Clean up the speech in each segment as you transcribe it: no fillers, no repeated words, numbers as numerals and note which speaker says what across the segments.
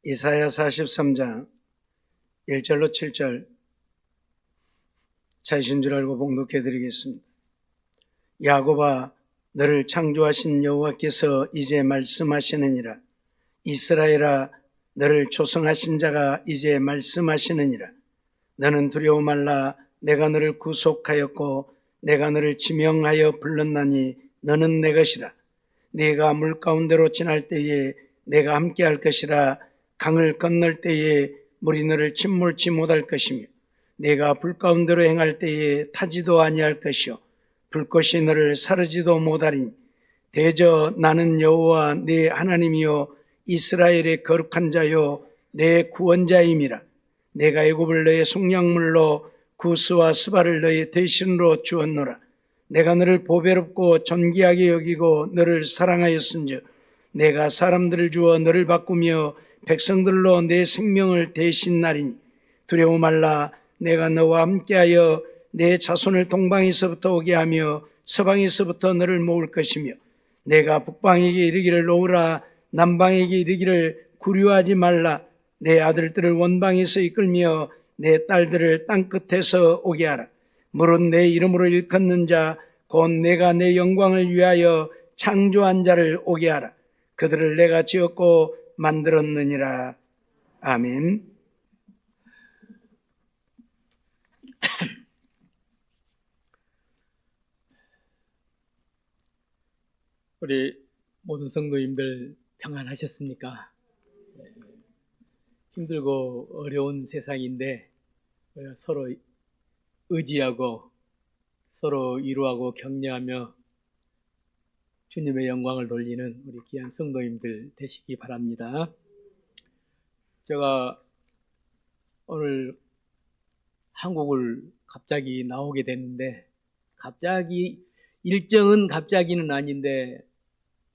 Speaker 1: 이사야 43장 1절로 7절 차이신 줄 알고 봉독해 드리겠습니다. 야곱아, 너를 창조하신 여호와께서 이제 말씀하시느니라. 이스라엘아, 너를 조성하신 자가 이제 말씀하시느니라. 너는 두려워 말라. 내가 너를 구속하였고 내가 너를 지명하여 불렀나니 너는 내 것이라. 네가 물 가운데로 지날 때에 내가 함께 할 것이라. 강을 건널 때에 물이 너를 침몰치 못할 것이며 네가 불 가운데로 행할 때에 타지도 아니할 것이요 불꽃이 너를 사르지도 못하리니 대저 나는 여호와 네 하나님이요 이스라엘의 거룩한 자요 내 구원자임이라. 내가 애굽을 너의 속량물로 구스와 스바를 너의 대신으로 주었노라. 내가 너를 보배롭고 존귀하게 여기고 너를 사랑하였은즉 내가 사람들을 주어 너를 바꾸며 백성들로 내 생명을 대신하리니 두려워 말라. 내가 너와 함께하여 내 자손을 동방에서부터 오게 하며 서방에서부터 너를 모을 것이며 내가 북방에게 이르기를 놓으라. 남방에게 이르기를 구류하지 말라. 내 아들들을 원방에서 이끌며 내 딸들을 땅끝에서 오게 하라. 물은 내 이름으로 일컫는 자 곧 내가 내 영광을 위하여 창조한 자를 오게 하라. 그들을 내가 지었고 만들었느니라. 아멘.
Speaker 2: 우리 모든 성도님들 평안하셨습니까? 힘들고 어려운 세상인데 우리가 서로 의지하고 서로 위로하고 격려하며 주님의 영광을 돌리는 우리 귀한 성도님들 되시기 바랍니다. 제가 오늘 한국을 갑자기 나오게 됐는데 일정은 갑자기는 아닌데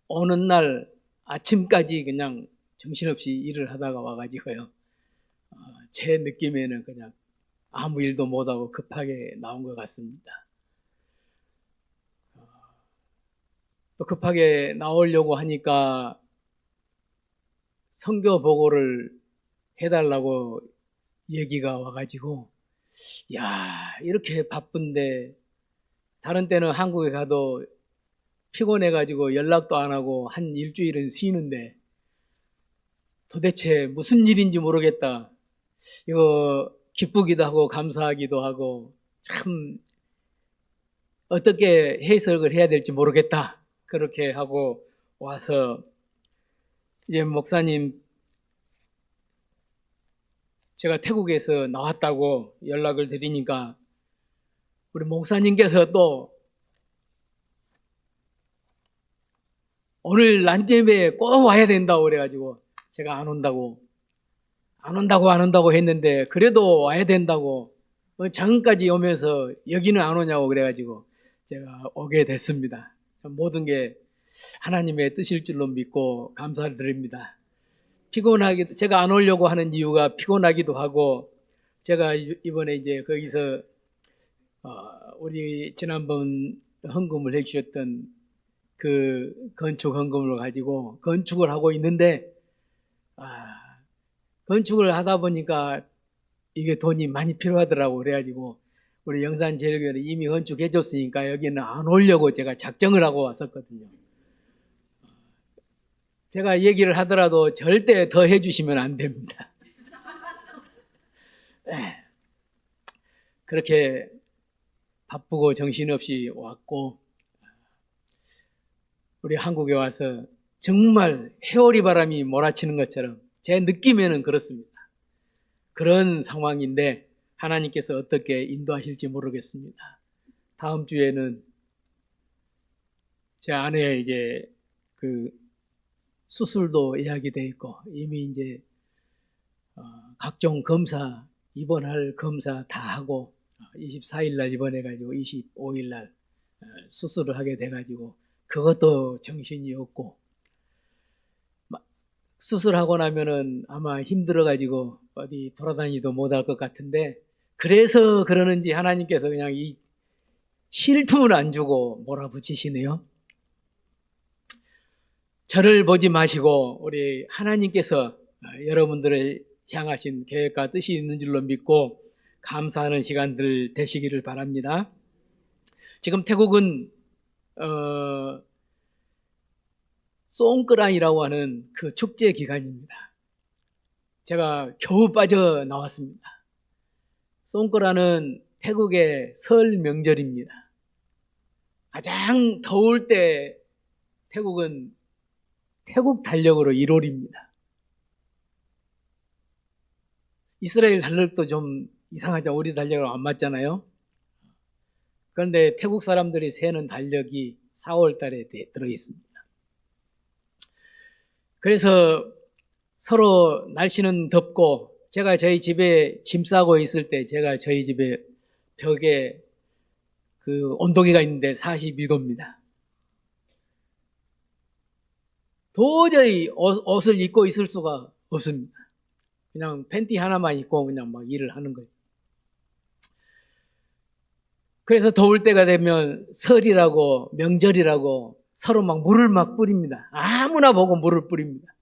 Speaker 2: 어느 날 아침까지 그냥 정신없이 일을 하다가 와가지고요. 제 느낌에는 그냥 아무 일도 못하고 급하게 나온 것 같습니다. 또 급하게 나오려고 하니까 선교 보고를 해달라고 얘기가 와가지고 이렇게 바쁜데 다른 때는 한국에 가도 피곤해가지고 연락도 안 하고 한 일주일은 쉬는데 도대체 무슨 일인지 모르겠다. 이거 기쁘기도 하고 감사하기도 하고 참 어떻게 해석을 해야 될지 모르겠다. 그렇게 하고 와서 이제 목사님 제가 태국에서 나왔다고 연락을 드리니까 우리 목사님께서 또 오늘 난점에 꼭 와야 된다고 그래가지고 제가 안 온다고 했는데 그래도 와야 된다고 장까지 오면서 여기는 안 오냐고 그래가지고 제가 오게 됐습니다. 모든 게 하나님의 뜻일 줄로 믿고 감사를 드립니다. 제가 안 오려고 하는 이유가 피곤하기도 하고 제가 이번에 이제 거기서 우리 지난번 헌금을 해주셨던 그 건축 헌금을 가지고 건축을 하고 있는데 건축을 하다 보니까 이게 돈이 많이 필요하더라고. 그래가지고 우리 영산제일교회는 이미 건축해 줬으니까 여기는 안 오려고 제가 작정을 하고 왔었거든요. 제가 얘기를 하더라도 절대 더 해주시면 안 됩니다. 그렇게 바쁘고 정신없이 왔고 우리 한국에 와서 정말 해오리 바람이 몰아치는 것처럼 제 느낌에는 그렇습니다. 그런 상황인데 하나님께서 어떻게 인도하실지 모르겠습니다. 다음 주에는 제 아내 이제 그 수술도 예약이 돼 있고 이미 이제 각종 검사 입원할 검사 다 하고 24일 날 입원해가지고 25일 날 수술을 하게 돼가지고 그것도 정신이 없고 수술하고 나면은 아마 힘들어가지고 어디 돌아다니도 못할 것 같은데 그래서 그러는지 하나님께서 그냥 이 쉴 틈을 안 주고 몰아붙이시네요. 저를 보지 마시고 우리 하나님께서 여러분들의 향하신 계획과 뜻이 있는 줄로 믿고 감사하는 시간들 되시기를 바랍니다. 지금 태국은 송크란이라고 하는 그 축제 기간입니다. 제가 겨우 빠져나왔습니다. 송크란은 태국의 설 명절입니다. 가장 더울 때 태국은 태국 달력으로 1월입니다. 이스라엘 달력도 좀 이상하죠. 우리 달력으로 안 맞잖아요. 그런데 태국 사람들이 세는 달력이 4월 달에 들어있습니다. 그래서 서로 날씨는 덥고, 제가 저희 집에 짐 싸고 있을 때 제가 저희 집에 벽에 그 온도계가 있는데 42도입니다. 도저히 옷을 입고 있을 수가 없습니다. 그냥 팬티 하나만 입고 그냥 막 일을 하는 거예요. 그래서 더울 때가 되면 설이라고 명절이라고 서로 막 물을 막 뿌립니다. 아무나 보고 물을 뿌립니다.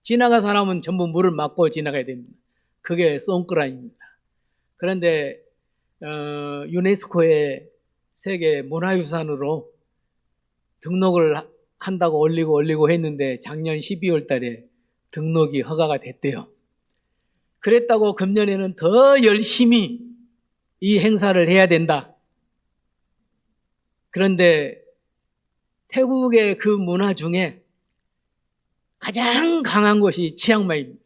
Speaker 2: 지나간 사람은 전부 물을 맞고 지나가야 됩니다. 그게 송크란입니다. 그런데 유네스코의 세계 문화유산으로 등록을 한다고 올리고 했는데 작년 12월 달에 등록이 허가가 됐대요. 그랬다고 금년에는 더 열심히 이 행사를 해야 된다. 그런데 태국의 그 문화 중에 가장 강한 것이 치앙마이입니다.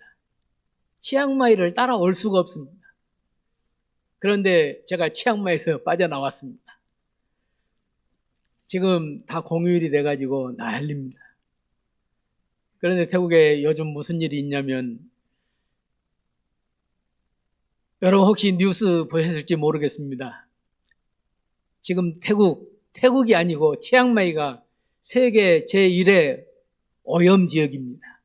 Speaker 2: 치앙마이를 따라올 수가 없습니다. 그런데 제가 치앙마이에서 빠져나왔습니다. 지금 다 공휴일이 돼가지고 난립니다. 그런데 태국에 요즘 무슨 일이 있냐면, 여러분 혹시 뉴스 보셨을지 모르겠습니다. 지금 태국이 아니고 치앙마이가 세계 제1의 오염 지역입니다.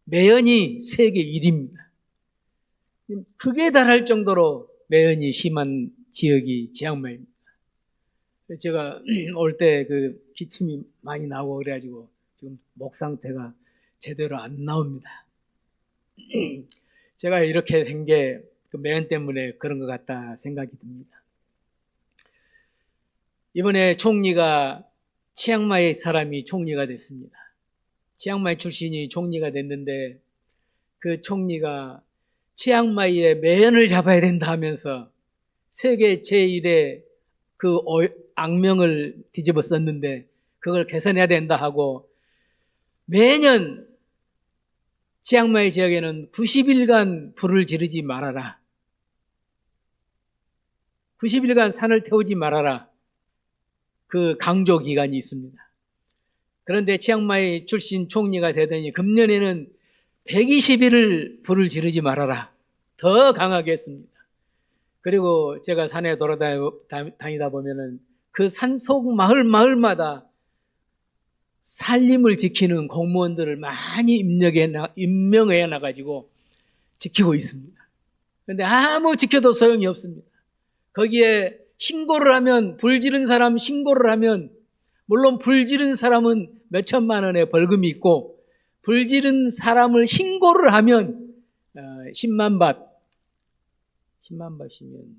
Speaker 2: 매연이 세계 1위입니다. 극에 달할 정도로 매연이 심한 지역이 치앙마이입니다. 제가 올 때 그 기침이 많이 나오고 그래가지고 지금 목 상태가 제대로 안 나옵니다. 제가 이렇게 된 게 그 매연 때문에 그런 것 같다 생각이 듭니다. 이번에 총리가 치앙마이 사람이 총리가 됐습니다. 치앙마이 출신이 총리가 됐는데 그 총리가 치앙마이의 매연을 잡아야 된다 하면서 세계 제1의 그 악명을 뒤집어 썼는데 그걸 개선해야 된다 하고, 매년 치앙마이 지역에는 90일간 불을 지르지 말아라. 90일간 산을 태우지 말아라. 그 강조 기간이 있습니다. 그런데 치앙마이 출신 총리가 되더니 금년에는 120일을 불을 지르지 말아라. 더 강하게 했습니다. 그리고 제가 산에 돌아다니다 보면은 그 산속 마을마다 산림을 지키는 공무원들을 많이 임명해 놔가지고 지키고 있습니다. 그런데 아무 지켜도 소용이 없습니다. 거기에 신고를 하면, 불 지른 사람 신고를 하면, 물론 불 지른 사람은 몇 천만 원의 벌금이 있고, 불 지른 사람을 신고를 하면 10만 밭이면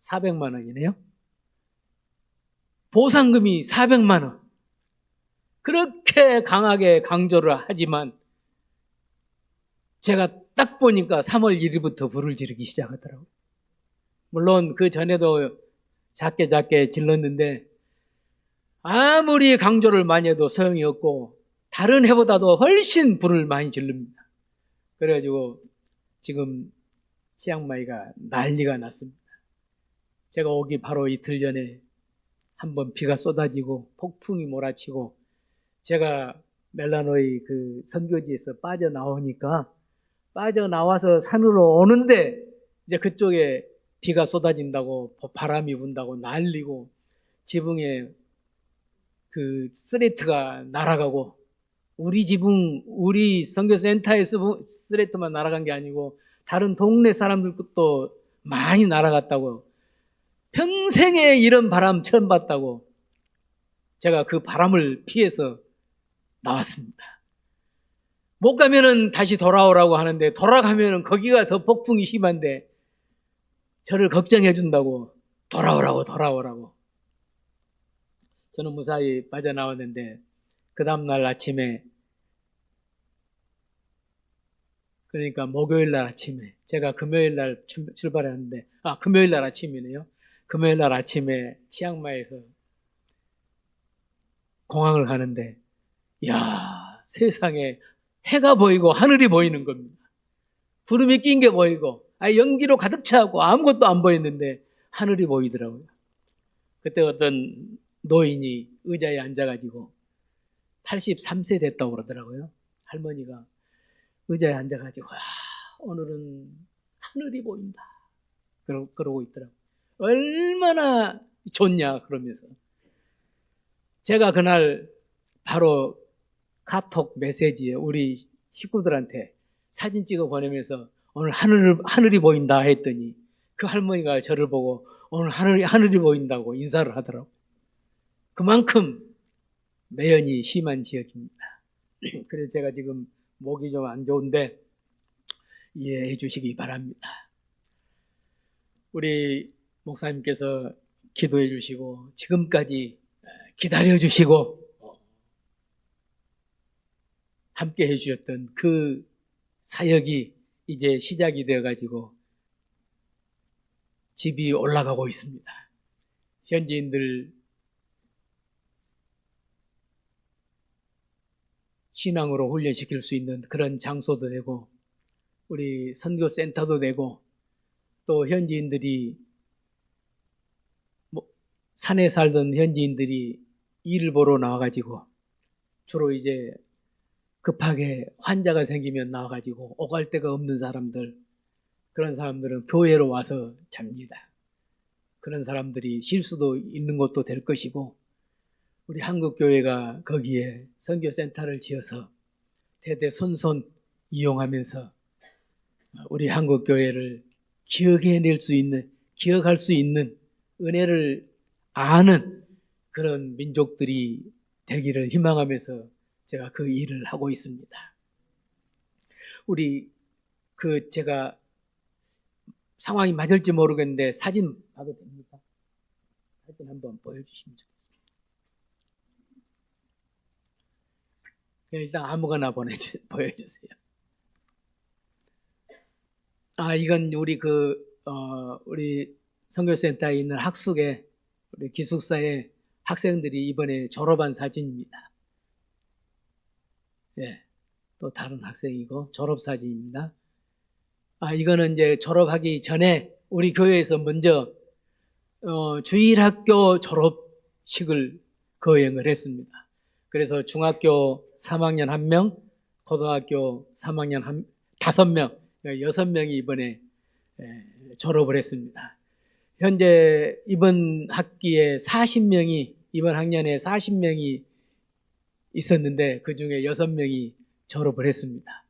Speaker 2: 400만 원이네요. 보상금이 400만 원. 그렇게 강하게 강조를 하지만 제가 딱 보니까 3월 1일부터 불을 지르기 시작하더라고요. 물론 그 전에도 작게 질렀는데 아무리 강조를 많이 해도 소용이 없고 다른 해보다도 훨씬 불을 많이 지릅니다. 그래가지고 지금 치앙마이가 난리가 났습니다. 제가 오기 바로 이틀 전에 한번 비가 쏟아지고 폭풍이 몰아치고, 제가 멜라노이 그 선교지에서 빠져나와서 산으로 오는데 이제 그쪽에 비가 쏟아진다고 바람이 분다고 난리고, 지붕에 그 스레트가 날아가고, 우리 선교센터에서 스레트만 날아간 게 아니고 다른 동네 사람들도 많이 날아갔다고, 평생에 이런 바람 처음 봤다고 제가 그 바람을 피해서 나왔습니다. 못 가면은 다시 돌아오라고 하는데 돌아가면은 거기가 더 폭풍이 심한데 저를 걱정해 준다고 돌아오라고. 저는 무사히 빠져나왔는데 그 다음날 아침에, 그러니까 목요일 날 아침에, 제가 금요일 날 출발했는데, 금요일 날 아침이네요. 금요일 날 아침에 치앙마이에서 공항을 가는데, 이야, 세상에 해가 보이고 하늘이 보이는 겁니다. 구름이 낀 게 보이고, 연기로 가득 차고 아무것도 안 보였는데 하늘이 보이더라고요. 그때 어떤 노인이 의자에 앉아가지고 83세 됐다고 그러더라고요. 할머니가 의자에 앉아가지고, 오늘은 하늘이 보인다. 그러고 있더라고요. 얼마나 좋냐, 그러면서. 제가 그날 바로 카톡 메시지에 우리 식구들한테 사진 찍어 보내면서 오늘 하늘이 보인다 했더니 그 할머니가 저를 보고 오늘 하늘이 보인다고 인사를 하더라고요. 그만큼 매연이 심한 지역입니다. 그래서 제가 지금 목이 좀 안 좋은데 이해해 주시기 바랍니다. 우리 목사님께서 기도해 주시고 지금까지 기다려 주시고 함께 해 주셨던 그 사역이 이제 시작이 되어 가지고 집이 올라가고 있습니다. 현지인들 신앙으로 훈련시킬 수 있는 그런 장소도 되고 우리 선교센터도 되고 또 현지인들이 산에 살던 현지인들이 일을 보러 나와가지고 주로 이제 급하게 환자가 생기면 나와가지고 오갈 데가 없는 사람들, 그런 사람들은 교회로 와서 잡니다. 그런 사람들이 쉴 수도 있는 것도 될 것이고 우리 한국교회가 거기에 선교센터를 지어서 대대손손 이용하면서 우리 한국교회를 기억할 수 있는 은혜를 아는 그런 민족들이 되기를 희망하면서 제가 그 일을 하고 있습니다. 우리 제가 상황이 맞을지 모르겠는데 사진 봐도 됩니까? 사진 한번 보여주시면 좋겠습니다. 일단 아무거나 보여주세요. 이건 우리 선교센터에 있는 학숙에 우리 기숙사에 학생들이 이번에 졸업한 사진입니다. 예, 또 다른 학생이고 졸업 사진입니다. 이거는 이제 졸업하기 전에 우리 교회에서 먼저 주일학교 졸업식을 거행을 했습니다. 그래서 중학교 3학년 1명, 고등학교 3학년 5명, 6명이 이번에 졸업을 했습니다. 현재 이번 학기에 이번 학년에 40명이 있었는데 그 중에 6명이 졸업을 했습니다.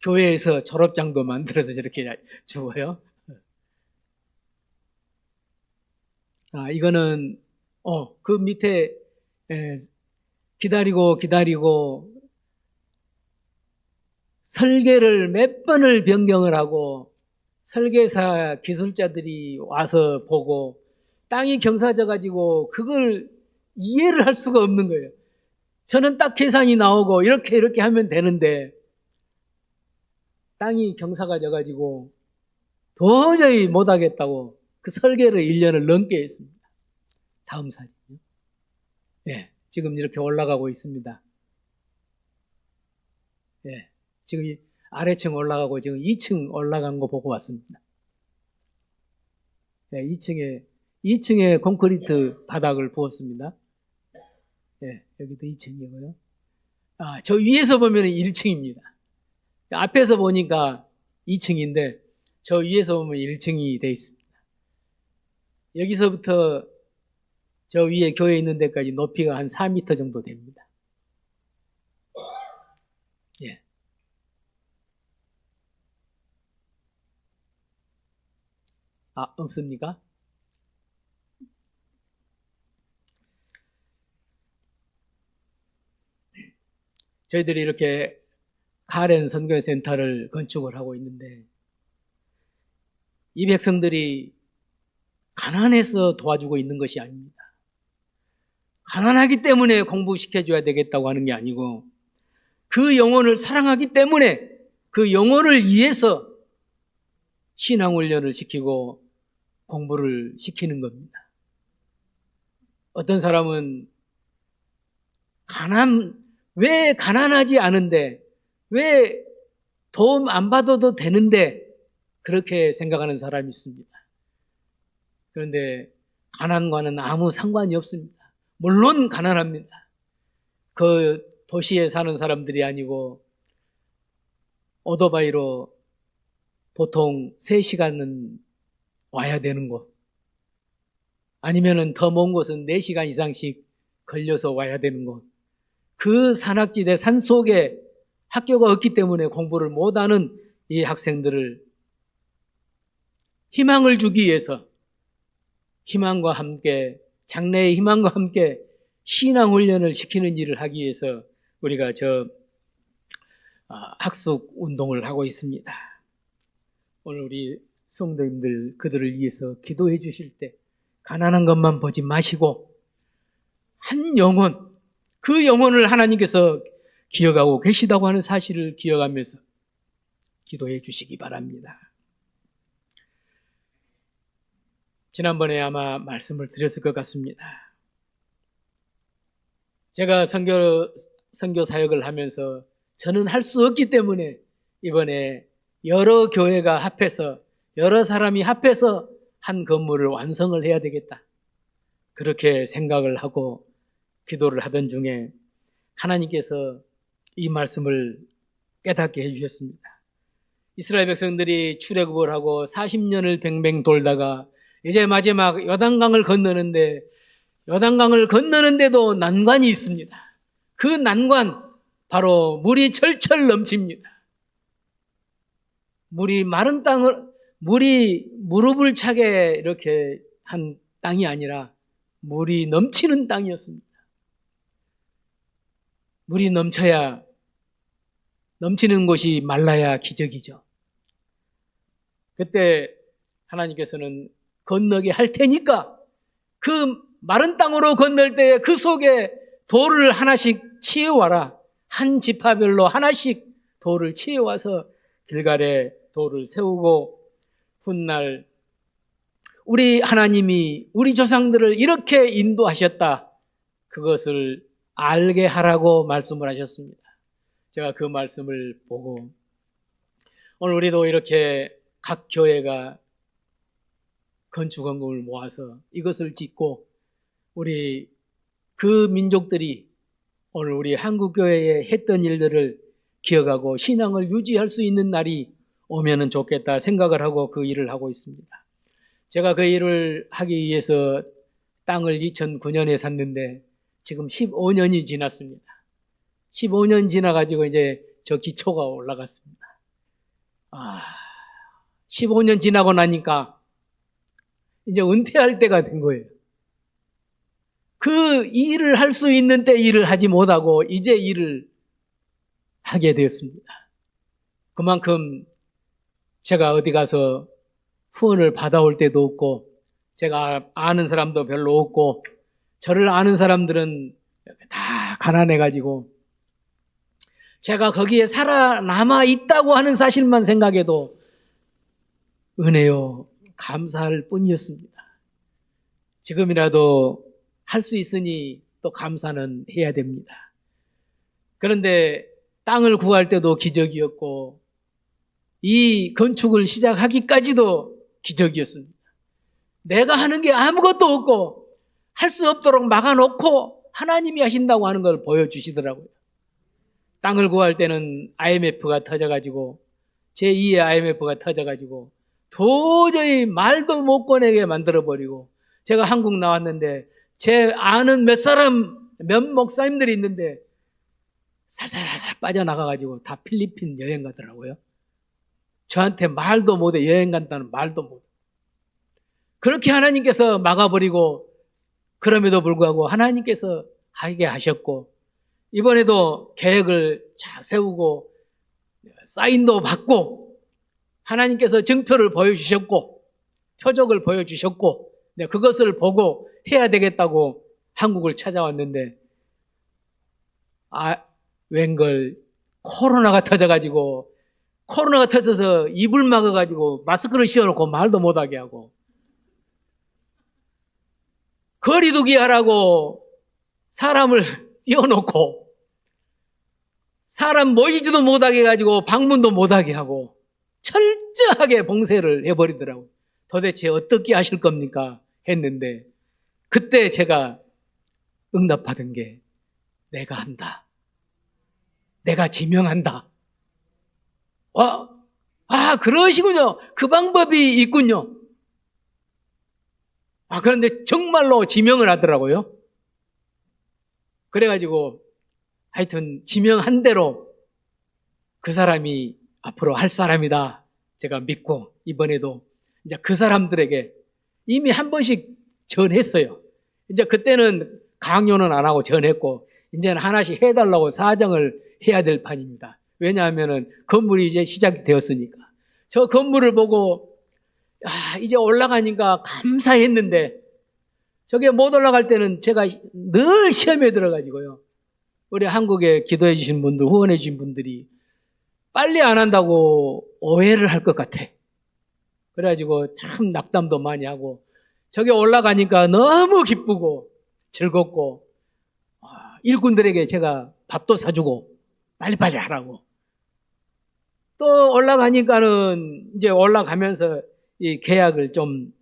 Speaker 2: 교회에서 졸업장도 만들어서 저렇게 주고요. 이거는 그 밑에 기다리고 설계를 몇 번을 변경을 하고 설계사 기술자들이 와서 보고 땅이 경사져 가지고 그걸 이해를 할 수가 없는 거예요. 저는 딱 계산이 나오고 이렇게 하면 되는데 땅이 경사가 져 가지고 도저히 못 하겠다고 그 설계를 1년을 넘게 했습니다. 다음 사진요. 예, 지금 이렇게 올라가고 있습니다. 예, 지금 아래층 올라가고 지금 2층 올라간 거 보고 왔습니다. 예, 2층에 콘크리트 바닥을 부었습니다. 예, 여기도 2층이고요. 저 위에서 보면 1층입니다. 앞에서 보니까 2층인데 저 위에서 보면 1층이 돼 있습니다. 여기서부터 저 위에 교회 있는 데까지 높이가 한 4m 정도 됩니다. 예. 없습니까? 저희들이 이렇게 카렌 선교센터를 건축을 하고 있는데 이 백성들이 가난해서 도와주고 있는 것이 아닙니다. 가난하기 때문에 공부시켜줘야 되겠다고 하는 게 아니고 그 영혼을 사랑하기 때문에 그 영혼을 위해서 신앙훈련을 시키고 공부를 시키는 겁니다. 어떤 사람은 왜 가난하지 않은데, 왜 도움 안 받아도 되는데, 그렇게 생각하는 사람이 있습니다. 그런데 가난과는 아무 상관이 없습니다. 물론 가난합니다. 그 도시에 사는 사람들이 아니고 오토바이로 보통 3시간은 와야 되는 곳, 아니면은 더 먼 곳은 4시간 이상씩 걸려서 와야 되는 곳, 그 산악지대 산속에 학교가 없기 때문에 공부를 못하는 이 학생들을 희망을 주기 위해서 희망과 함께, 장래의 희망과 함께 신앙훈련을 시키는 일을 하기 위해서 우리가 학숙 운동을 하고 있습니다. 오늘 우리 성도님들 그들을 위해서 기도해 주실 때 가난한 것만 보지 마시고 한 영혼, 그 영혼을 하나님께서 기억하고 계시다고 하는 사실을 기억하면서 기도해 주시기 바랍니다. 지난번에 아마 말씀을 드렸을 것 같습니다. 제가 선교 사역을 하면서 저는 할 수 없기 때문에 이번에 여러 교회가 합해서, 여러 사람이 합해서 한 건물을 완성을 해야 되겠다, 그렇게 생각을 하고 기도를 하던 중에 하나님께서 이 말씀을 깨닫게 해주셨습니다. 이스라엘 백성들이 출애굽을 하고 40년을 뱅뱅 돌다가 이제 마지막 요단강을 건너는데도 난관이 있습니다. 그 난관, 바로 물이 철철 넘칩니다. 물이 마른 물이 무릎을 차게 이렇게 한 땅이 아니라 물이 넘치는 땅이었습니다. 물이 넘치는 곳이 말라야 기적이죠. 그때 하나님께서는 건너게 할 테니까 그 마른 땅으로 건널 때 그 속에 돌을 하나씩 치워와라. 한 지파별로 하나씩 돌을 치워와서 길갈에 돌을 세우고 훗날 우리 하나님이 우리 조상들을 이렇게 인도하셨다, 그것을 알게 하라고 말씀을 하셨습니다. 제가 그 말씀을 보고 오늘 우리도 이렇게 각 교회가 건축원금을 모아서 이것을 짓고 우리 그 민족들이 오늘 우리 한국교회에 했던 일들을 기억하고 신앙을 유지할 수 있는 날이 오면은 좋겠다 생각을 하고 그 일을 하고 있습니다. 제가 그 일을 하기 위해서 땅을 2009년에 샀는데 지금 15년이 지났습니다. 15년 지나가지고 이제 저 기초가 올라갔습니다. 15년 지나고 나니까 이제 은퇴할 때가 된 거예요. 그 일을 할 수 있는 때 일을 하지 못하고 이제 일을 하게 되었습니다. 그만큼 제가 어디 가서 후원을 받아올 때도 없고, 제가 아는 사람도 별로 없고, 저를 아는 사람들은 다 가난해가지고 제가 거기에 살아남아 있다고 하는 사실만 생각해도 은혜요, 감사할 뿐이었습니다. 지금이라도 할 수 있으니 또 감사는 해야 됩니다. 그런데 땅을 구할 때도 기적이었고 이 건축을 시작하기까지도 기적이었습니다. 내가 하는 게 아무것도 없고 할 수 없도록 막아놓고 하나님이 하신다고 하는 걸 보여주시더라고요. 땅을 구할 때는 IMF가 터져가지고 제2의 IMF가 터져가지고 도저히 말도 못 꺼내게 만들어버리고, 제가 한국 나왔는데 제 아는 몇 목사님들이 있는데 살살살살 빠져나가가지고 다 필리핀 여행 가더라고요. 저한테 말도 못해, 여행 간다는 말도 못해. 그렇게 하나님께서 막아버리고, 그럼에도 불구하고 하나님께서 하게 하셨고, 이번에도 계획을 잘 세우고 사인도 받고 하나님께서 증표를 보여주셨고 표적을 보여주셨고 그것을 보고 해야 되겠다고 한국을 찾아왔는데 웬걸 코로나가 터져가지고 코로나가 터져서 입을 막아가지고 마스크를 씌워놓고 말도 못하게 하고 거리두기 하라고 사람을 띄워놓고 사람 모이지도 못하게 해가지고 방문도 못하게 하고 철저하게 봉쇄를 해버리더라고요. 도대체 어떻게 하실 겁니까? 했는데 그때 제가 응답받은 게 내가 한다. 내가 지명한다. 그러시군요. 그 방법이 있군요. 그런데 정말로 지명을 하더라고요. 그래가지고 하여튼 지명한 대로 그 사람이 앞으로 할 사람이다. 제가 믿고 이번에도 이제 그 사람들에게 이미 한 번씩 전했어요. 이제 그때는 강요는 안 하고 전했고 이제는 하나씩 해달라고 사정을 해야 될 판입니다. 왜냐하면은 건물이 이제 시작이 되었으니까. 저 건물을 보고 이제 올라가니까 감사했는데 저게 못 올라갈 때는 제가 늘 시험에 들어가지고요. 우리 한국에 기도해 주신 분들, 후원해 주신 분들이 빨리 안 한다고 오해를 할 것 같아. 그래가지고 참 낙담도 많이 하고 저게 올라가니까 너무 기쁘고 즐겁고 일꾼들에게 제가 밥도 사주고 빨리빨리 하라고. 또 올라가니까는 이제 올라가면서 이 계약을 좀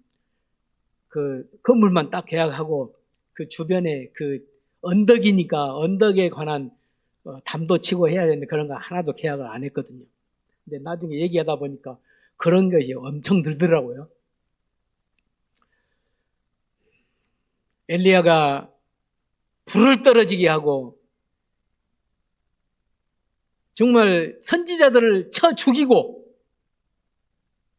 Speaker 2: 그 건물만 딱 계약하고 그 주변에 그 언덕이니까 언덕에 관한 담도 치고 해야 되는데 그런 거 하나도 계약을 안 했거든요. 근데 나중에 얘기하다 보니까 그런 것이 엄청 들더라고요. 엘리야가 불을 떨어지게 하고 정말 선지자들을 쳐 죽이고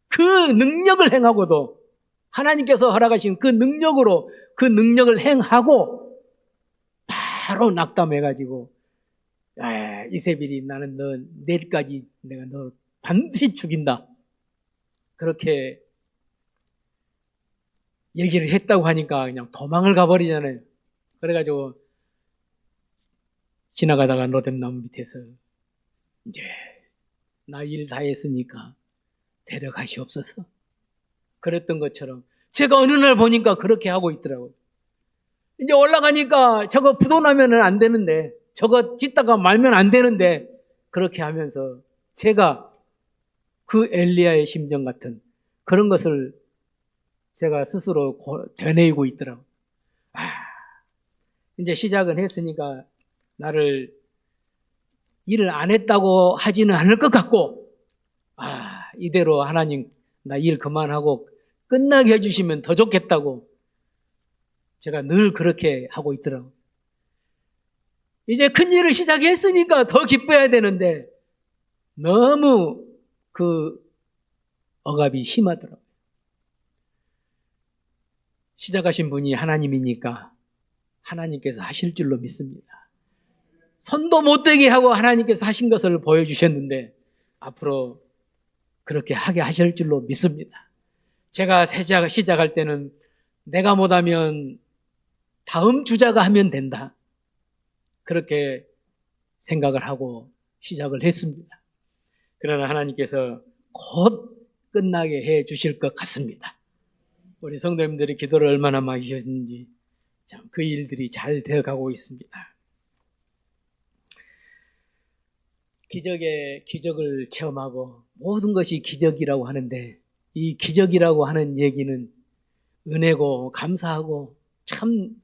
Speaker 2: 그 능력을 행하고도 하나님께서 허락하신 그 능력으로 그 능력을 행하고 바로 낙담해가지고 이세벨이 나는 너 내일까지 내가 너 반드시 죽인다. 그렇게 얘기를 했다고 하니까 그냥 도망을 가버리잖아요. 그래가지고 지나가다가 로뎀나무 밑에서 이제 나 일 다 했으니까 데려가시옵소서. 그랬던 것처럼 제가 어느 날 보니까 그렇게 하고 있더라고요. 이제 올라가니까 저거 부도나면은 안 되는데 저거 짓다가 말면 안 되는데 그렇게 하면서 제가 그 엘리야의 심정 같은 그런 것을 제가 스스로 되뇌이고 있더라고요. 이제 시작은 했으니까 나를 일을 안 했다고 하지는 않을 것 같고 이대로 하나님 나 일 그만하고 끝나게 해주시면 더 좋겠다고 제가 늘 그렇게 하고 있더라고요. 이제 큰 일을 시작했으니까 더 기뻐야 되는데 너무 그 억압이 심하더라고요. 시작하신 분이 하나님이니까 하나님께서 하실 줄로 믿습니다. 손도 못 대게 하고 하나님께서 하신 것을 보여주셨는데 앞으로 그렇게 하게 하실 줄로 믿습니다. 제가 시작할 때는 내가 못하면 다음 주자가 하면 된다. 그렇게 생각을 하고 시작을 했습니다. 그러나 하나님께서 곧 끝나게 해 주실 것 같습니다. 우리 성도님들이 기도를 얼마나 많이 하셨는지 참 그 일들이 잘 되어가고 있습니다. 기적을 체험하고 모든 것이 기적이라고 하는데 이 기적이라고 하는 얘기는 은혜고 감사하고 참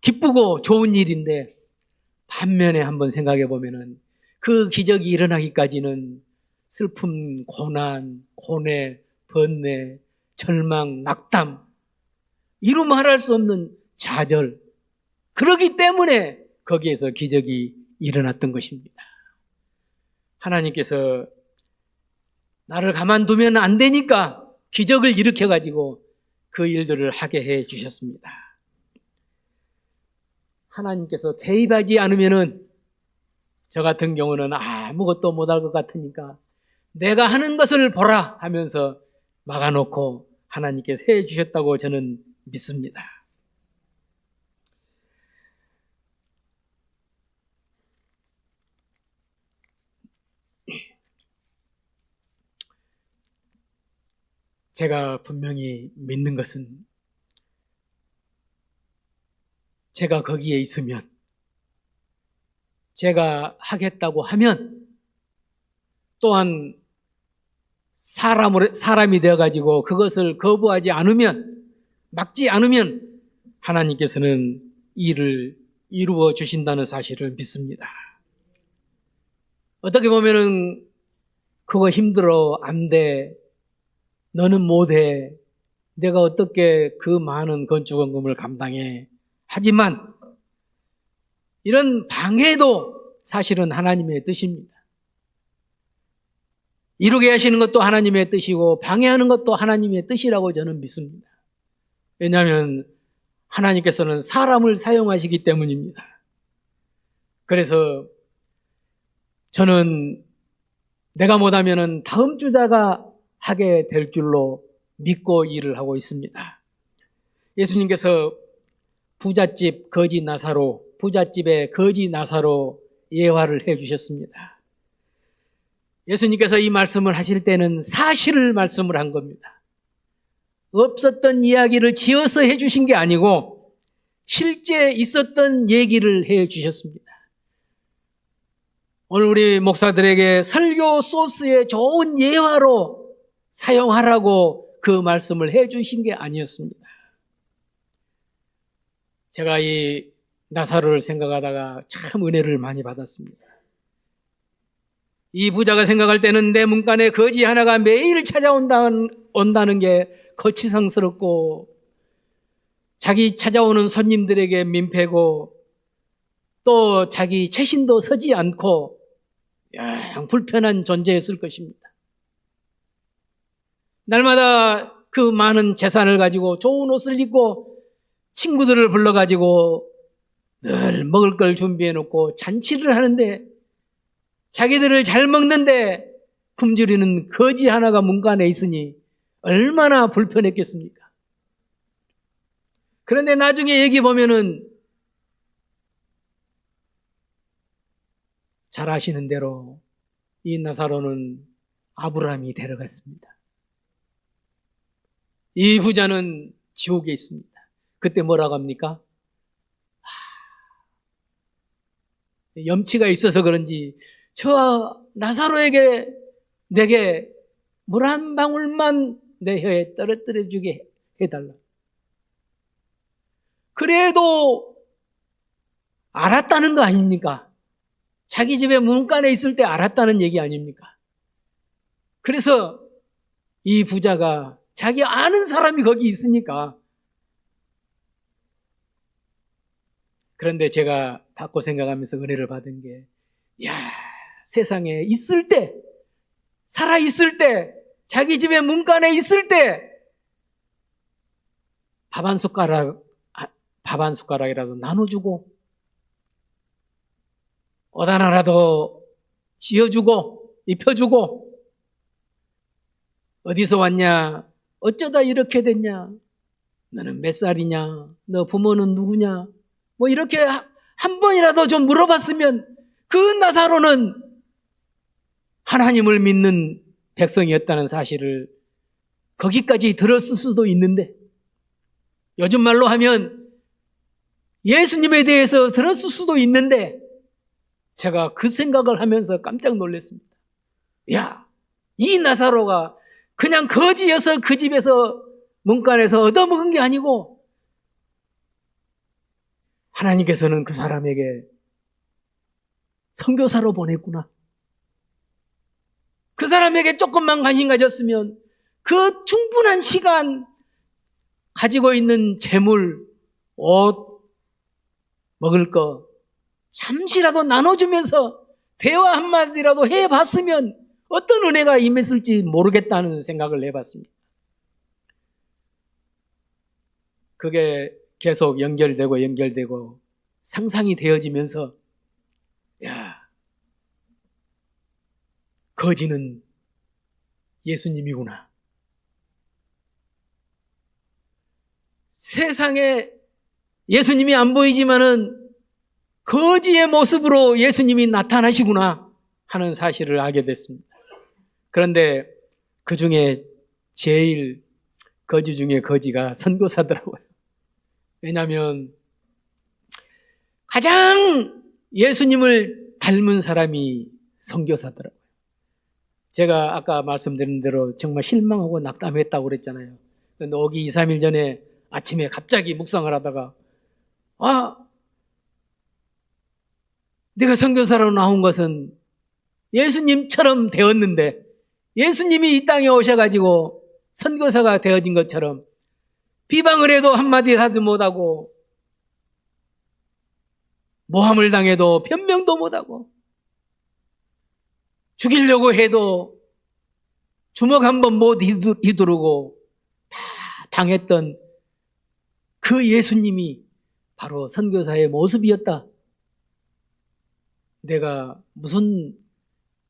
Speaker 2: 기쁘고 좋은 일인데 반면에 한번 생각해 보면은 그 기적이 일어나기까지는 슬픔, 고난, 고뇌, 번뇌, 절망, 낙담, 이루 말할 수 없는 좌절, 그러기 때문에 거기에서 기적이 일어났던 것입니다. 하나님께서 나를 가만두면 안 되니까 기적을 일으켜가지고 그 일들을 하게 해 주셨습니다. 하나님께서 개입하지 않으면은 저 같은 경우는 아무것도 못할 것 같으니까 내가 하는 것을 보라 하면서 막아놓고 하나님께서 해주셨다고 저는 믿습니다. 제가 분명히 믿는 것은 제가 거기에 있으면, 제가 하겠다고 하면, 또한 사람이 되어가지고 그것을 거부하지 않으면, 막지 않으면 하나님께서는 일을 이루어 주신다는 사실을 믿습니다. 어떻게 보면은 그거 힘들어, 안 돼, 너는 못해, 내가 어떻게 그 많은 건축원금을 감당해. 하지만 이런 방해도 사실은 하나님의 뜻입니다. 이루게 하시는 것도 하나님의 뜻이고 방해하는 것도 하나님의 뜻이라고 저는 믿습니다. 왜냐하면 하나님께서는 사람을 사용하시기 때문입니다. 그래서 저는 내가 못하면은 다음 주자가 하게 될 줄로 믿고 일을 하고 있습니다. 예수님께서 부잣집 거지 나사로, 부잣집의 거지 나사로 예화를 해주셨습니다. 예수님께서 이 말씀을 하실 때는 사실을 말씀을 한 겁니다. 없었던 이야기를 지어서 해주신 게 아니고 실제 있었던 얘기를 해주셨습니다. 오늘 우리 목사들에게 설교 소스의 좋은 예화로 사용하라고 그 말씀을 해주신 게 아니었습니다. 제가 이 나사로를 생각하다가 참 은혜를 많이 받았습니다. 이 부자가 생각할 때는 내 문간에 거지 하나가 매일 찾아온다는 게 거치장스럽고 자기 찾아오는 손님들에게 민폐고 또 자기 채신도 서지 않고 영 불편한 존재였을 것입니다. 날마다 그 많은 재산을 가지고 좋은 옷을 입고 친구들을 불러가지고 늘 먹을 걸 준비해놓고 잔치를 하는데 자기들을 잘 먹는데 굶주리는 거지 하나가 문간에 있으니 얼마나 불편했겠습니까? 그런데 나중에 얘기 보면은 잘 아시는 대로 이 나사로는 아브라함이 데려갔습니다. 이 부자는 지옥에 있습니다. 그때 뭐라고 합니까? 염치가 있어서 그런지 저 나사로에게 내게 물 한 방울만 내 혀에 떨어뜨려 주게 해달라. 그래도 알았다는 거 아닙니까? 자기 집에 문간에 있을 때 알았다는 얘기 아닙니까? 그래서 이 부자가 자기 아는 사람이 거기 있으니까. 그런데 제가 받고 생각하면서 은혜를 받은 게, 세상에 있을 때, 살아있을 때, 자기 집에 문간에 있을 때, 밥 한 숟가락이라도 나눠주고, 옷 하나라도 지어주고, 입혀주고, 어디서 왔냐? 어쩌다 이렇게 됐냐? 너는 몇 살이냐? 너 부모는 누구냐? 뭐 이렇게 한 번이라도 좀 물어봤으면 그 나사로는 하나님을 믿는 백성이었다는 사실을 거기까지 들었을 수도 있는데, 요즘 말로 하면 예수님에 대해서 들었을 수도 있는데, 제가 그 생각을 하면서 깜짝 놀랐습니다. 이 나사로가 그냥 거지여서 그 집에서 문간에서 얻어먹은 게 아니고 하나님께서는 그 사람에게 선교사로 보냈구나. 그 사람에게 조금만 관심 가졌으면 그 충분한 시간 가지고 있는 재물, 옷, 먹을 거 잠시라도 나눠주면서 대화 한마디라도 해봤으면 어떤 은혜가 임했을지 모르겠다는 생각을 해봤습니다. 그게 계속 연결되고 상상이 되어지면서 거지는 예수님이구나. 세상에 예수님이 안 보이지만은 거지의 모습으로 예수님이 나타나시구나 하는 사실을 알게 됐습니다. 그런데 그 중에 제일 거지 중에 거지가 선교사더라고요. 왜냐하면 가장 예수님을 닮은 사람이 선교사더라고요. 제가 아까 말씀드린 대로 정말 실망하고 낙담했다고 그랬잖아요. 근데 오기 2, 3일 전에 아침에 갑자기 묵상을 하다가 내가 선교사로 나온 것은 예수님처럼 되었는데 예수님이 이 땅에 오셔가지고 선교사가 되어진 것처럼 비방을 해도 한마디 하지 못하고 모함을 당해도 변명도 못하고 죽이려고 해도 주먹 한 번 못 휘두르고 다 당했던 그 예수님이 바로 선교사의 모습이었다. 내가 무슨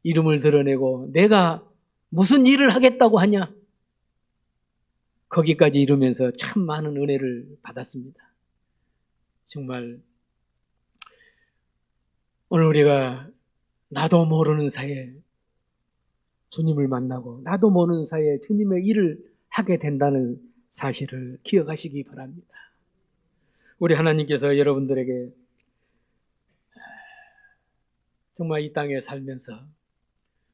Speaker 2: 이름을 드러내고 내가 무슨 일을 하겠다고 하냐? 거기까지 이루면서 참 많은 은혜를 받았습니다. 정말 오늘 우리가 나도 모르는 사이에 주님을 만나고 나도 모르는 사이에 주님의 일을 하게 된다는 사실을 기억하시기 바랍니다. 우리 하나님께서 여러분들에게 정말 이 땅에 살면서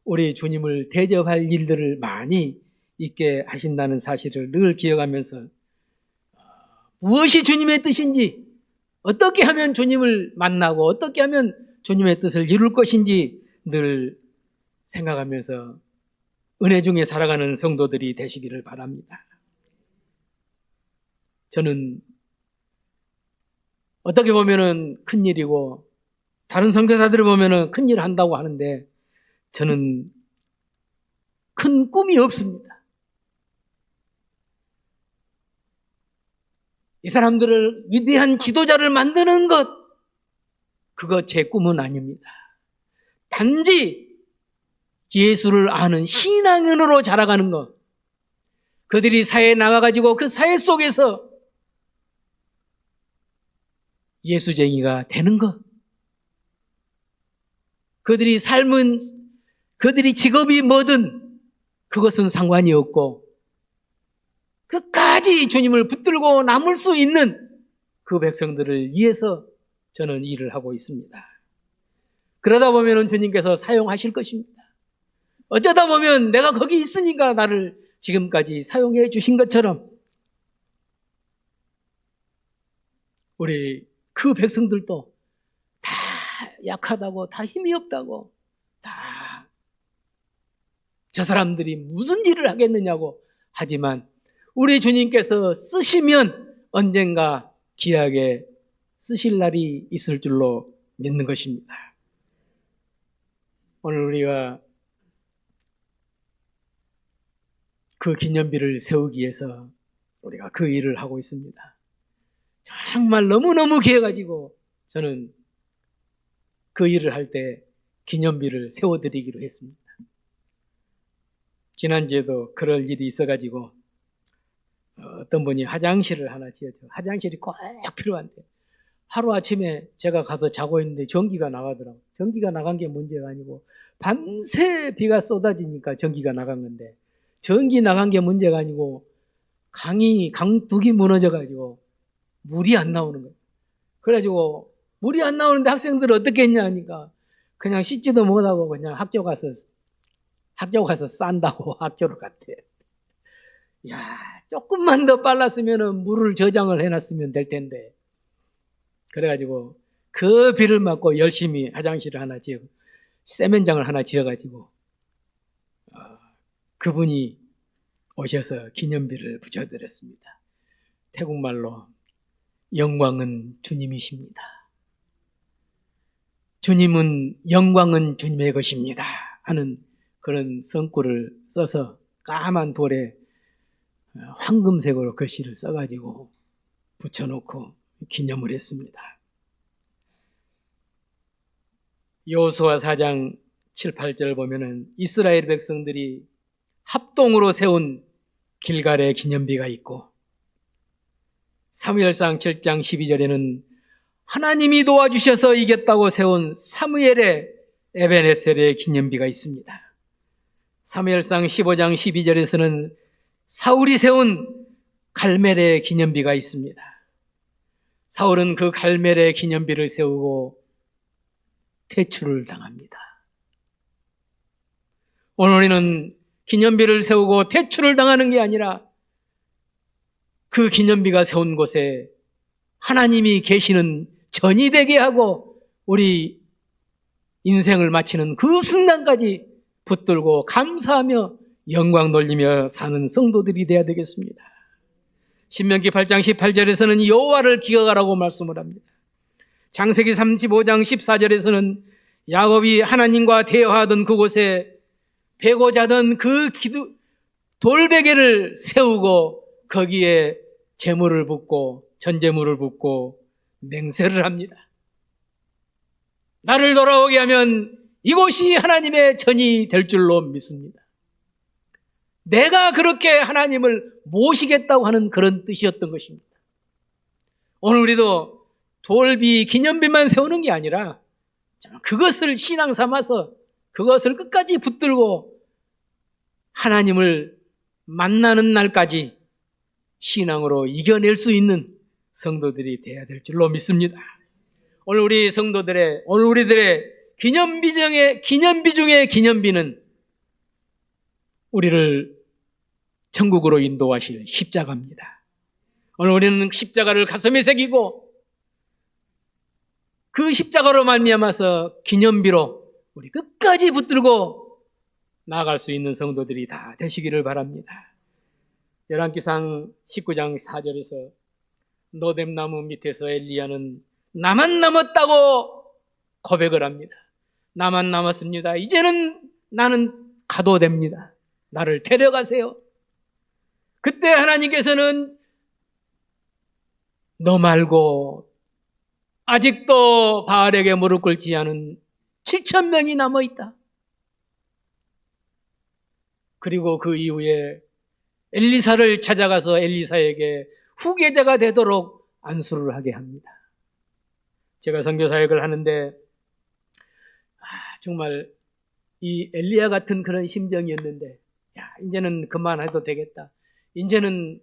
Speaker 2: 우리 주님을 대접할 일들을 많이 있게 하신다는 사실을 늘 기억하면서 무엇이 주님의 뜻인지, 어떻게 하면 주님을 만나고 어떻게 하면 주님의 뜻을 이룰 것인지 늘 생각하면서 은혜 중에 살아가는 성도들이 되시기를 바랍니다. 저는 어떻게 보면은 큰일이고 다른 선교사들을 보면은 큰일을 한다고 하는데 저는 큰 꿈이 없습니다. 이 사람들을 위대한 지도자를 만드는 것, 그거 제 꿈은 아닙니다. 단지 예수를 아는 신앙인으로 자라가는 것, 그들이 사회에 나가가지고 그 사회 속에서 예수쟁이가 되는 것, 그들이 삶은, 그들이 직업이 뭐든 그것은 상관이 없고 끝까지 주님을 붙들고 남을 수 있는 그 백성들을 위해서 저는 일을 하고 있습니다. 그러다 보면 주님께서 사용하실 것입니다. 어쩌다 보면 내가 거기 있으니까 나를 지금까지 사용해 주신 것처럼 우리 그 백성들도 다 약하다고, 다 힘이 없다고, 다 저 사람들이 무슨 일을 하겠느냐고 하지만 우리 주님께서 쓰시면 언젠가 귀하게 쓰실 날이 있을 줄로 믿는 것입니다. 오늘 우리가 그 기념비를 세우기 위해서 우리가 그 일을 하고 있습니다. 정말 너무너무 귀해가지고 저는 그 일을 할 때 기념비를 세워드리기로 했습니다. 지난주에도 그럴 일이 있어가지고 어떤 분이 화장실을 하나 지어줘. 화장실이 꼭 필요한데 하루아침에 제가 가서 자고 있는데 전기가 나가더라고요. 전기가 나간 게 문제가 아니고 밤새 비가 쏟아지니까 전기가 나간 건데 전기 나간 게 문제가 아니고 강둑이 무너져가지고 물이 안 나오는 거예요. 그래가지고 물이 안 나오는데 학생들은 어떻게 했냐 하니까 그냥 씻지도 못하고 그냥 학교 가서 싼다고 학교를 갔대. 야, 조금만 더 빨랐으면 물을 저장을 해놨으면 될 텐데. 그래가지고 그 비를 맞고 열심히 화장실을 하나 세면장을 하나 지어가지고 그분이 오셔서 기념비를 붙여드렸습니다. 태국말로 영광은 주님이십니다. 영광은 주님의 것입니다 하는 그런 성구를 써서 까만 돌에 황금색으로 글씨를 써가지고 붙여놓고 기념을 했습니다. 여호수아 4장 7, 8절 보면은 이스라엘 백성들이 합동으로 세운 길갈의 기념비가 있고, 사무엘상 7장 12절에는 하나님이 도와주셔서 이겼다고 세운 사무엘의 에벤에셀의 기념비가 있습니다. 사무엘상 15장 12절에서는 사울이 세운 갈멜의 기념비가 있습니다. 사울은 그 갈멜의 기념비를 세우고 퇴출을 당합니다. 오늘 우리는 기념비를 세우고 퇴출을 당하는 게 아니라 그 기념비가 세운 곳에 하나님이 계시는 전이 되게 하고 우리 인생을 마치는 그 순간까지 붙들고 감사하며 영광 돌리며 사는 성도들이 되어야 되겠습니다. 신명기 8장 18절에서는 여호와를 기억하라고 말씀을 합니다. 창세기 35장 14절에서는 야곱이 하나님과 대화하던 그곳에 베고 자던 그 돌베개를 세우고 거기에 제물을 붓고 전제물을 붓고 맹세를 합니다. 나를 돌아오게 하면 이곳이 하나님의 전이 될 줄로 믿습니다. 내가 그렇게 하나님을 모시겠다고 하는 그런 뜻이었던 것입니다. 오늘 우리도 돌비, 기념비만 세우는 게 아니라 그것을 신앙 삼아서 그것을 끝까지 붙들고 하나님을 만나는 날까지 신앙으로 이겨낼 수 있는 성도들이 되어야 될 줄로 믿습니다. 오늘 우리들의 기념비 중에 기념비는 우리를 천국으로 인도하실 십자가입니다. 오늘 우리는 십자가를 가슴에 새기고 그 십자가로 말미암아서 기념비로 우리 끝까지 붙들고 나아갈 수 있는 성도들이 다 되시기를 바랍니다. 열왕기상 19장 4절에서 노뎀나무 밑에서 엘리야는 나만 남았다고 고백을 합니다. 나만 남았습니다. 이제는 나는 가도 됩니다. 나를 데려가세요. 그때 하나님께서는 너 말고 아직도 바알에게 무릎 꿇지 않은 7,000명이 남아있다. 그리고 그 이후에 엘리사를 찾아가서 엘리사에게 후계자가 되도록 안수를 하게 합니다. 제가 선교사역을 하는데 정말 이 엘리야 같은 그런 심정이었는데 이제는 그만해도 되겠다. 이제는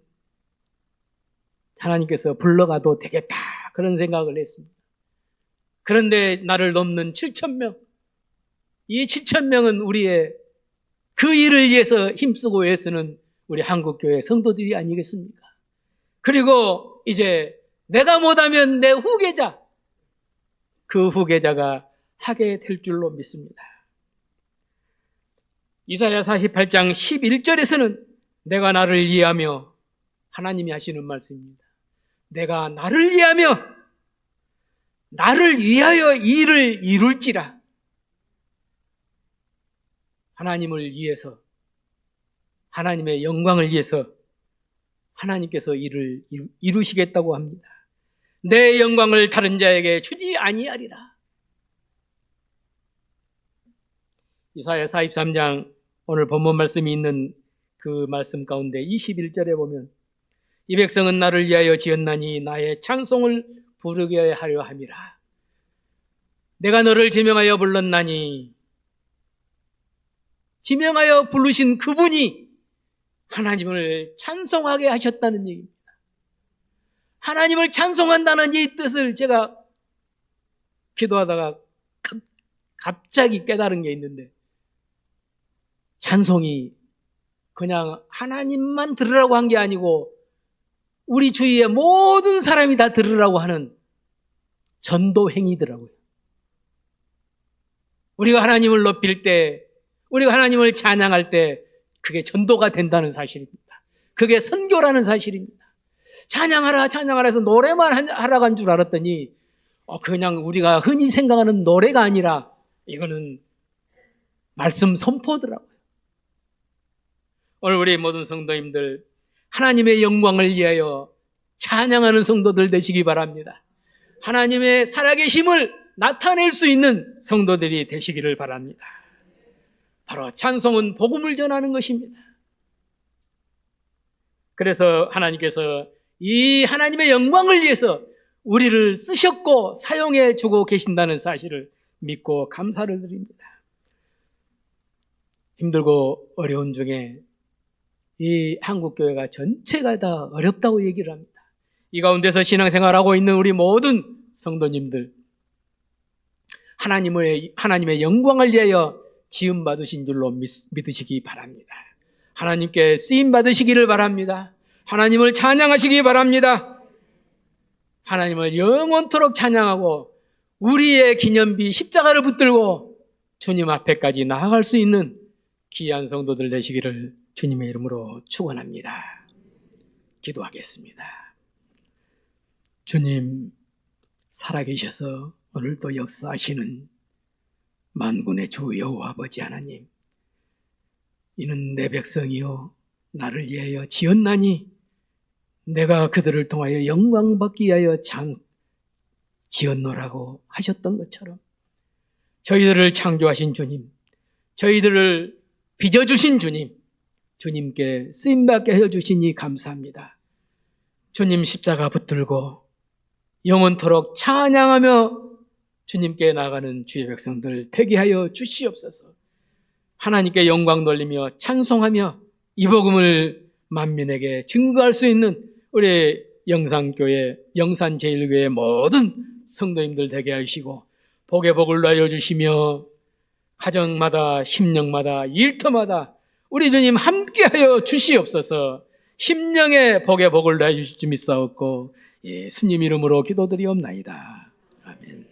Speaker 2: 하나님께서 불러가도 되겠다. 그런 생각을 했습니다. 그런데 나를 넘는 7,000명, 이 7,000명은 우리의 그 일을 위해서 힘쓰고 애쓰는 우리 한국교회 성도들이 아니겠습니까? 그리고 이제 내가 못하면 내 후계자, 그 후계자가 하게 될 줄로 믿습니다. 이사야 48장 11절에서는 내가 나를 위하며, 하나님이 하시는 말씀입니다. 내가 나를 위하여 일을 이룰지라. 하나님을 위해서, 하나님의 영광을 위해서 하나님께서 일을 이루시겠다고 합니다. 내 영광을 다른 자에게 주지 아니하리라. 이사야 43장 오늘 본문 말씀이 있는 그 말씀 가운데 21절에 보면 이 백성은 나를 위하여 지었나니 나의 찬송을 부르게 하려 함이라. 내가 너를 지명하여 불렀나니, 지명하여 부르신 그분이 하나님을 찬송하게 하셨다는 얘기입니다. 하나님을 찬송한다는 이 뜻을 제가 기도하다가 갑자기 깨달은 게 있는데, 찬송이 그냥 하나님만 들으라고 한 게 아니고 우리 주위의 모든 사람이 다 들으라고 하는 전도 행위더라고요. 우리가 하나님을 높일 때, 우리가 하나님을 찬양할 때 그게 전도가 된다는 사실입니다. 그게 선교라는 사실입니다. 찬양하라 해서 노래만 하라고 한 줄 알았더니 그냥 우리가 흔히 생각하는 노래가 아니라 이거는 말씀 선포더라고요. 오늘 우리 모든 성도님들 하나님의 영광을 위하여 찬양하는 성도들 되시기 바랍니다. 하나님의 살아계심을 나타낼 수 있는 성도들이 되시기를 바랍니다. 바로 찬송은 복음을 전하는 것입니다. 그래서 하나님께서 이 하나님의 영광을 위해서 우리를 쓰셨고 사용해 주고 계신다는 사실을 믿고 감사를 드립니다. 힘들고 어려운 중에 이 한국교회가 전체가 다 어렵다고 얘기를 합니다. 이 가운데서 신앙생활하고 있는 우리 모든 성도님들, 하나님의 영광을 위하여 지음받으신 줄로 믿으시기 바랍니다. 하나님께 쓰임받으시기를 바랍니다. 하나님을 찬양하시기 바랍니다. 하나님을 영원토록 찬양하고 우리의 기념비 십자가를 붙들고 주님 앞에까지 나아갈 수 있는 귀한 성도들 되시기를 주님의 이름으로 축원합니다. 기도하겠습니다. 주님, 살아계셔서 오늘도 역사하시는 만군의 주 여호와 아버지 하나님, 이는 내 백성이요 나를 위하여 지었나니 내가 그들을 통하여 영광 받기 위하여 지었노라고 하셨던 것처럼 저희들을 창조하신 주님, 저희들을 빚어주신 주님, 주님께 쓰임받게 해주시니 감사합니다. 주님 십자가 붙들고 영원토록 찬양하며 주님께 나가는 주의 백성들 되게 하여 주시옵소서. 하나님께 영광 돌리며 찬송하며 이 복음을 만민에게 증거할 수 있는 우리 영산교회, 영산제일교회 모든 성도님들 되게 하시고 복의 복을 누려 주시며 가정마다, 심령마다, 일터마다 우리 주님 함께하여 주시옵소서. 심령의 복의 복을 누려 주실 줄 믿사옵고 예수님 이름으로 기도드리옵나이다. 아멘.